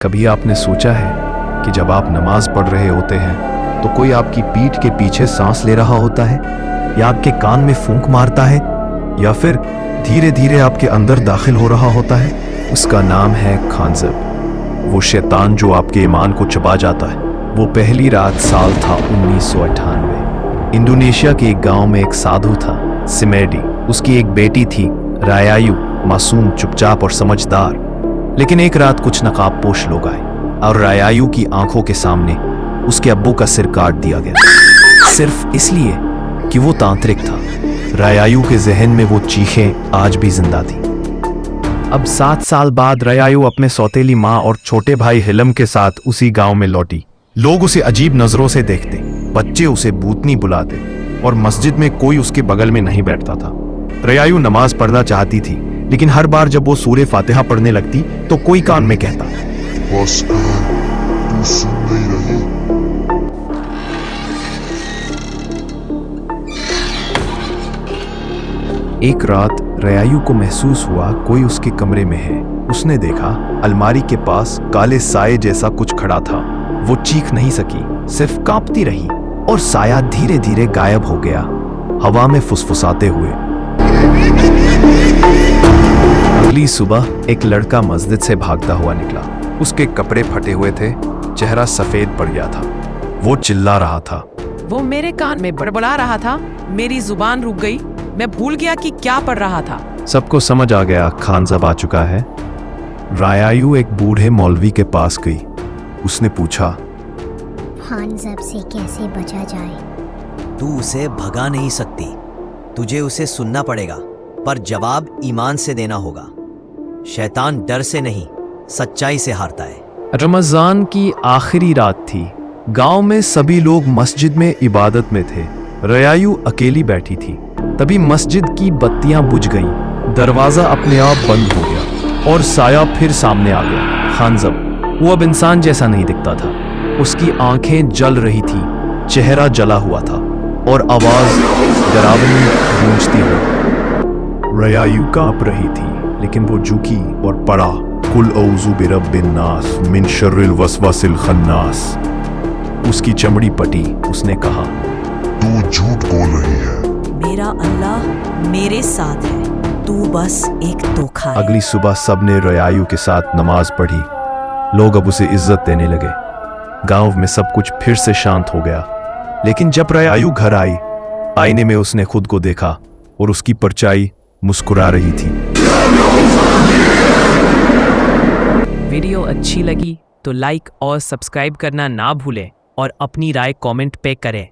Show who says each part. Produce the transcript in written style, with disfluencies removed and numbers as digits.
Speaker 1: कभी आपने सोचा है कि जब आप नमाज पढ़ रहे होते हैं तो कोई आपकी पीठ के पीछे सांस ले रहा होता है, या आपके कान में फूंक मारता है, या फिर धीरे धीरे आपके अंदर दाखिल हो रहा होता है? उसका नाम है खांजब, वो शैतान जो आपके ईमान को चबा जाता है। वो पहली रात साल था 1998। इंडोनेशिया के एक गांव में एक साधु था, सिमेडी। उसकी एक बेटी थी, रायायु, मासूम, चुपचाप और समझदार। लेकिन एक रात कुछ नकाबपोश लोग आए और रायायु की आंखों के सामने उसके अब्बू का सिर काट दिया गया, सिर्फ इसलिए कि वो तांत्रिक था। रायायु के जहन में वो चीखें आज भी जिंदा थी। अब 7 साल बाद रायायु अपने सौतेली माँ और छोटे भाई हिलम के साथ उसी गांव में लौटी। लोग उसे अजीब नजरों से देखते, बच्चे उसे भूतनी बुलाते और मस्जिद में कोई उसके बगल में नहीं बैठता था। रायायु नमाज पढ़ना चाहती थी, लेकिन हर बार जब वो सूरे फातिहा पढ़ने लगती तो कोई कान में कहता,
Speaker 2: बस कर, तू सुन नहीं रही।
Speaker 1: एक रात रायायु को महसूस हुआ कोई उसके कमरे में है। उसने देखा अलमारी के पास काले साये जैसा कुछ खड़ा था। वो चीख नहीं सकी, सिर्फ कांपती रही और साया धीरे धीरे गायब हो गया, हवा में फुसफुसाते हुए। अगली सुबह एक लड़का मस्जिद से भागता हुआ निकला। उसके कपड़े फटे हुए थे, चेहरा सफेद पड़ गया था। वो चिल्ला रहा था,
Speaker 3: वो मेरे कान में बड़बड़ा रहा था, मेरी जुबान रुक गई, मैं भूल गया कि क्या पढ़ रहा था।
Speaker 1: सबको समझ आ गया खांजब आ चुका है। रायायु एक बूढ़े मौलवी के पास गई। उसने पूछा,
Speaker 4: खांजब से कैसे बचा जाए?
Speaker 5: तू उसे भगा नहीं सकती, तुझे उसे सुनना पड़ेगा, पर जवाब ईमान से देना होगा। शैतान डर से नहीं, सच्चाई से हारता है।
Speaker 1: रमजान की आखिरी रात थी। गांव में सभी लोग मस्जिद में इबादत में थे। रायायु अकेली बैठी थी। तभी मस्जिद की बत्तियां बुझ गईं, दरवाजा अपने आप बंद हो गया और साया फिर सामने आ गया। खांजब, वो अब इंसान जैसा नहीं दिखता था। उसकी आंखें जल रही थी, चेहरा जला हुआ था और आवाज डरावनी गूंजती हुई। रायायु कांप रही थी, लेकिन वो झुकी और पढ़ा, कुल औज़ु बिरब्बिन नास मिन शर्रिल वसवासिल खन्नास। उसकी चमड़ी पटी। उसने कहा,
Speaker 2: तू झूठ बोल रही है।
Speaker 6: मेरा अल्लाह मेरे साथ है, तू बस एक धोखा है।
Speaker 1: अगली सुबह सबने रायायु के साथ नमाज पढ़ी। लोग अब उसे इज्जत देने लगे। गांव में सब कुछ फिर से शांत हो गया। लेकिन जब रायायु घर आई, आईने में उसने खुद को देखा और उसकी परछाई मुस्कुरा रही थी।
Speaker 3: वीडियो अच्छी लगी तो लाइक और सब्सक्राइब करना ना भूलें और अपनी राय कमेंट पे करें।